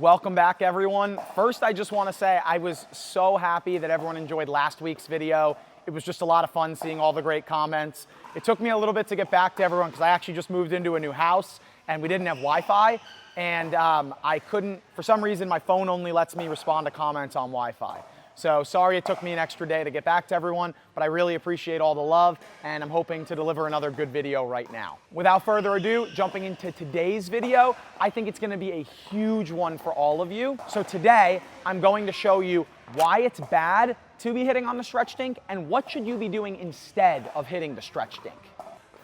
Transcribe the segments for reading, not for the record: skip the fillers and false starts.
Welcome back, everyone. First, I just want to say I was so happy that everyone enjoyed last week's video. It was just a lot of fun seeing all the great comments. It took me a little bit to get back to everyone because I actually just moved into a new house and we didn't have Wi-Fi. And I couldn't, for some reason, my phone only lets me respond to comments on Wi-Fi. So sorry it took me an extra day to get back to everyone, but I really appreciate all the love, and I'm hoping to deliver another good video right now. Without further ado, jumping into today's video, I think it's gonna be a huge one for all of you. So today, I'm going to show you why it's bad to be hitting on the stretch dink and what should you be doing instead of hitting the stretch dink.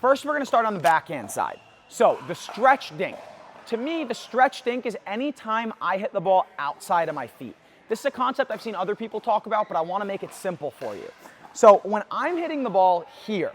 First, we're gonna start on the backhand side. So the stretch dink. To me, the stretch dink is any time I hit the ball outside of my feet. This is a concept I've seen other people talk about, but I want to make it simple for you. So when I'm hitting the ball here,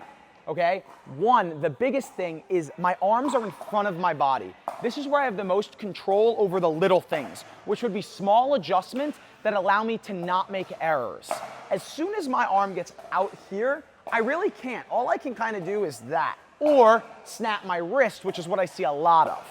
okay, the biggest thing is my arms are in front of my body. This is where I have the most control over the little things, which would be small adjustments that allow me to not make errors. As soon as my arm gets out here, I really can't. All I can kind of do is that, or snap my wrist, which is what I see a lot of.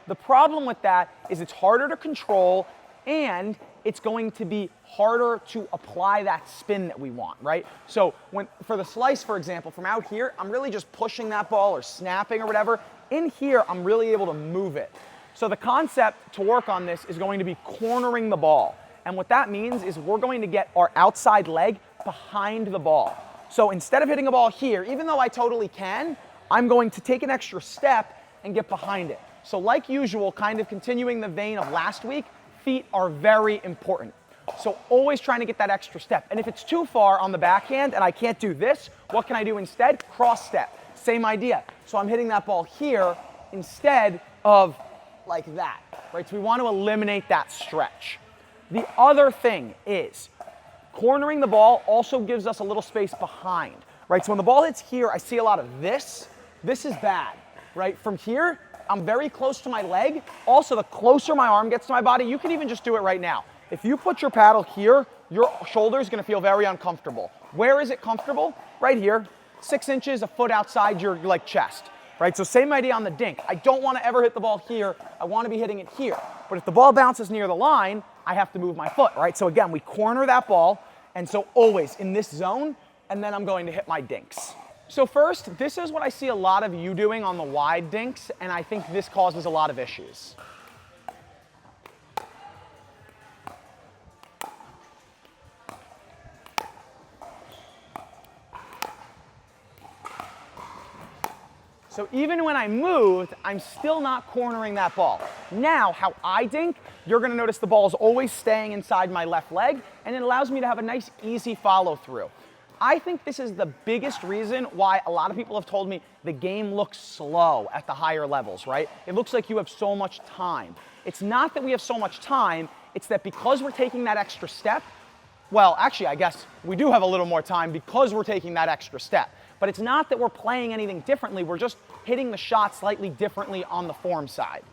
The problem with that is it's harder to control and it's going to be harder to apply that spin that we want, right? So for the slice, for example, from out here, I'm really just pushing that ball or snapping or whatever. In here, I'm really able to move it. So the concept to work on this is going to be cornering the ball. And what that means is we're going to get our outside leg behind the ball. So instead of hitting a ball here, even though I totally can, I'm going to take an extra step and get behind it. So like usual, kind of continuing the vein of last week, feet are very important. So always trying to get that extra step. And if it's too far on the backhand and I can't do this, what can I do instead? Cross step, same idea. So I'm hitting that ball here instead of like that, right? So we want to eliminate that stretch. The other thing is cornering the ball also gives us a little space behind, right? So when the ball hits here, I see a lot of this. This is bad, right? From here, I'm very close to my leg. Also, the closer my arm gets to my body, you can even just do it right now. If you put your paddle here, your shoulder is gonna feel very uncomfortable. Where is it comfortable? Right here, 6 inches, a foot outside your like chest, right? So same idea on the dink. I don't wanna ever hit the ball here. I wanna be hitting it here. But if the ball bounces near the line, I have to move my foot, right? So again, we corner that ball. And so always in this zone, and then I'm going to hit my dinks. So first, this is what I see a lot of you doing on the wide dinks, and I think this causes a lot of issues. So even when I moved, I'm still not cornering that ball. Now, how I dink, you're gonna notice the ball is always staying inside my left leg, and it allows me to have a nice, easy follow through. I think this is the biggest reason why a lot of people have told me the game looks slow at the higher levels, right? It looks like you have so much time. It's not that we have so much time, it's that because we're taking that extra step, well, actually, I guess we do have a little more time because we're taking that extra step. But it's not that we're playing anything differently, we're just hitting the shot slightly differently on the form side.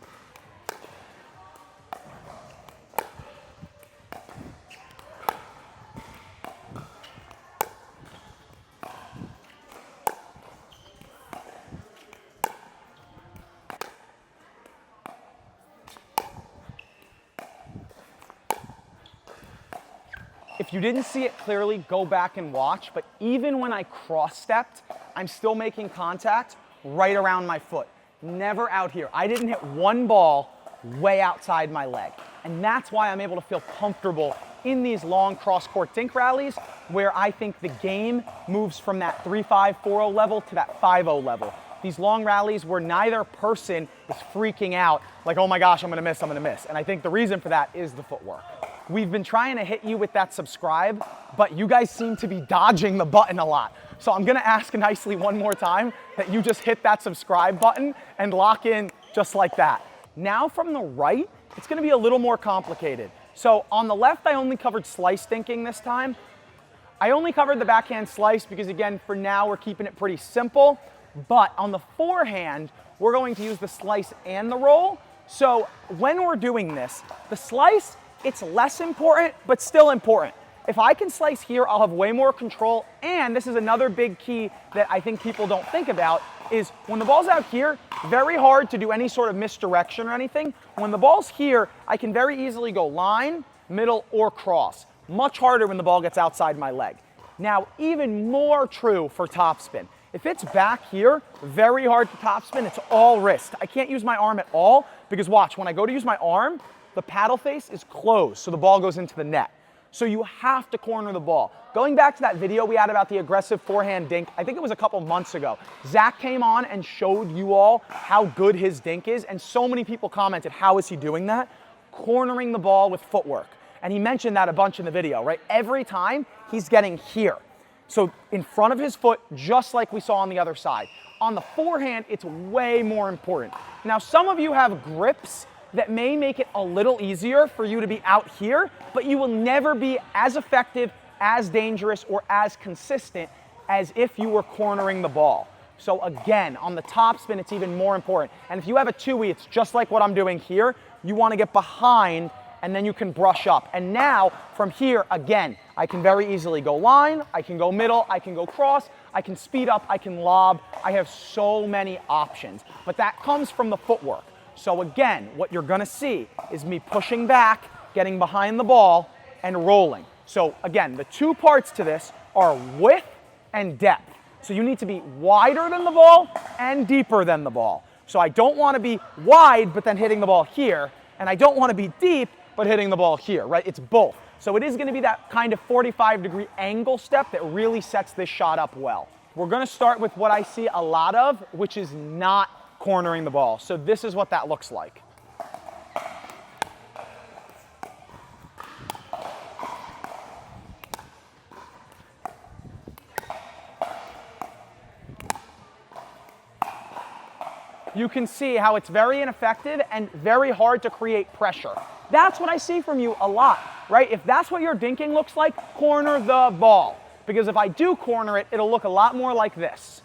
If you didn't see it clearly, go back and watch, but even when I cross-stepped, I'm still making contact right around my foot, never out here. I didn't hit one ball way outside my leg, and that's why I'm able to feel comfortable in these long cross-court dink rallies where I think the game moves from that 3-5, 4-0 level to that 5-0 level. These long rallies where neither person is freaking out like, oh my gosh, I'm gonna miss. And I think the reason for that is the footwork. We've been trying to hit you with that subscribe, but you guys seem to be dodging the button a lot. So I'm gonna ask nicely one more time that you just hit that subscribe button and lock in just like that. Now from the right, it's gonna be a little more complicated. So on the left, I only covered slice dinking this time. I only covered the backhand slice because again, for now, we're keeping it pretty simple. But on the forehand, we're going to use the slice and the roll. So when we're doing this, the slice, it's less important, but still important. If I can slice here, I'll have way more control. And this is another big key that I think people don't think about. is when the ball's out here, very hard to do any sort of misdirection or anything. When the ball's here, I can very easily go line, middle, or cross. Much harder when the ball gets outside my leg. Now, even more true for topspin. If it's back here, very hard to topspin, it's all wrist. I can't use my arm at all because watch, when I go to use my arm, the paddle face is closed, so the ball goes into the net. So you have to corner the ball. Going back to that video we had about the aggressive forehand dink, I think it was a couple months ago. Zach came on and showed you all how good his dink is, and so many people commented, how is he doing that? Cornering the ball with footwork. And he mentioned that a bunch in the video, right? Every time he's getting here. So in front of his foot, just like we saw on the other side. On the forehand, it's way more important. Now, some of you have grips that may make it a little easier for you to be out here, but you will never be as effective, as dangerous, or as consistent as if you were cornering the ball. So again, on the topspin, it's even more important. And if you have a 2E, it's just like what I'm doing here. You want to get behind, and then you can brush up. And now, from here, again, I can very easily go line, I can go middle, I can go cross, I can speed up, I can lob. I have so many options. But that comes from the footwork. So again, what you're gonna see is me pushing back, getting behind the ball, and rolling. So again, the two parts to this are width and depth. So you need to be wider than the ball and deeper than the ball. So I don't wanna be wide, but then hitting the ball here, and I don't wanna be deep, but hitting the ball here, right? It's both. So it is gonna be that kind of 45-degree angle step that really sets this shot up well. We're gonna start with what I see a lot of, which is not cornering the ball. So this is what that looks like. You can see how it's very ineffective and very hard to create pressure. That's what I see from you a lot, right? If that's what your dinking looks like, corner the ball. Because if I do corner it, it'll look a lot more like this.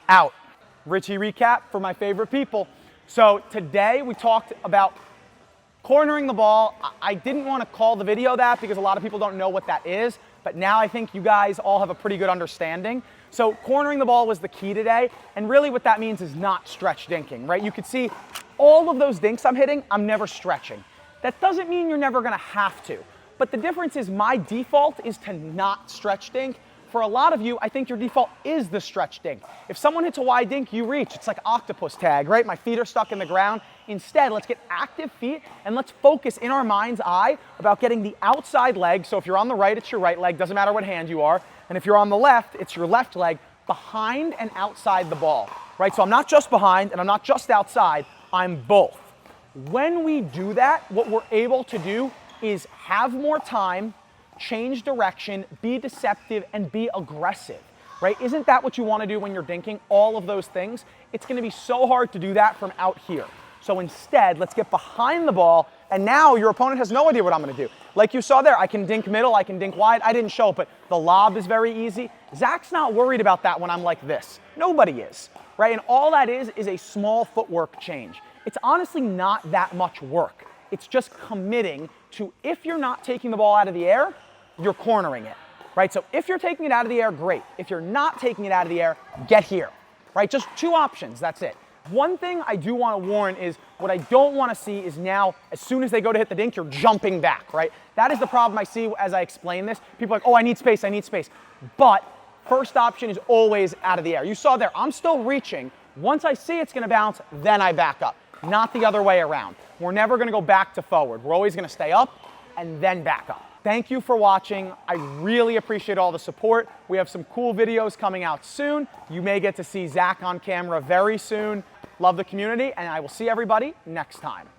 Out. Richie Recap for my favorite people. So today we talked about cornering the ball. I didn't want to call the video that because a lot of people don't know what that is, but now I think you guys all have a pretty good understanding. So cornering the ball was the key today, and really what that means is not stretch dinking, right? You could see all of those dinks I'm hitting, I'm never stretching. That doesn't mean you're never gonna have to, but the difference is my default is to not stretch dink. For a lot of you, I think your default is the stretch dink. If someone hits a wide dink, you reach. It's like octopus tag, right? My feet are stuck in the ground. Instead, let's get active feet and let's focus in our mind's eye about getting the outside leg. So if you're on the right, it's your right leg. Doesn't matter what hand you are. And if you're on the left, it's your left leg behind and outside the ball, right? So I'm not just behind and I'm not just outside. I'm both. When we do that, what we're able to do is have more time, change direction, be deceptive, and be aggressive, right? Isn't that what you want to do when you're dinking? All of those things. It's going to be so hard to do that from out here. So instead, let's get behind the ball, and now your opponent has no idea what I'm going to do. Like you saw there, I can dink middle, I can dink wide. I didn't show it, but the lob is very easy. Zach's not worried about that when I'm like this. Nobody is, right? And all that is a small footwork change. It's honestly not that much work. It's just committing to, if you're not taking the ball out of the air, you're cornering it, right? So if you're taking it out of the air, great. If you're not taking it out of the air, get here, right? Just two options, that's it. One thing I do want to warn is what I don't want to see is now, as soon as they go to hit the dink, you're jumping back, right? That is the problem I see as I explain this. People are like, oh, I need space, I need space. But first option is always out of the air. You saw there, I'm still reaching. Once I see it's going to bounce, then I back up, not the other way around. We're never going to go back to forward. We're always going to stay up and then back up. Thank you for watching. I really appreciate all the support. We have some cool videos coming out soon. You may get to see Zach on camera very soon. Love the community, and I will see everybody next time.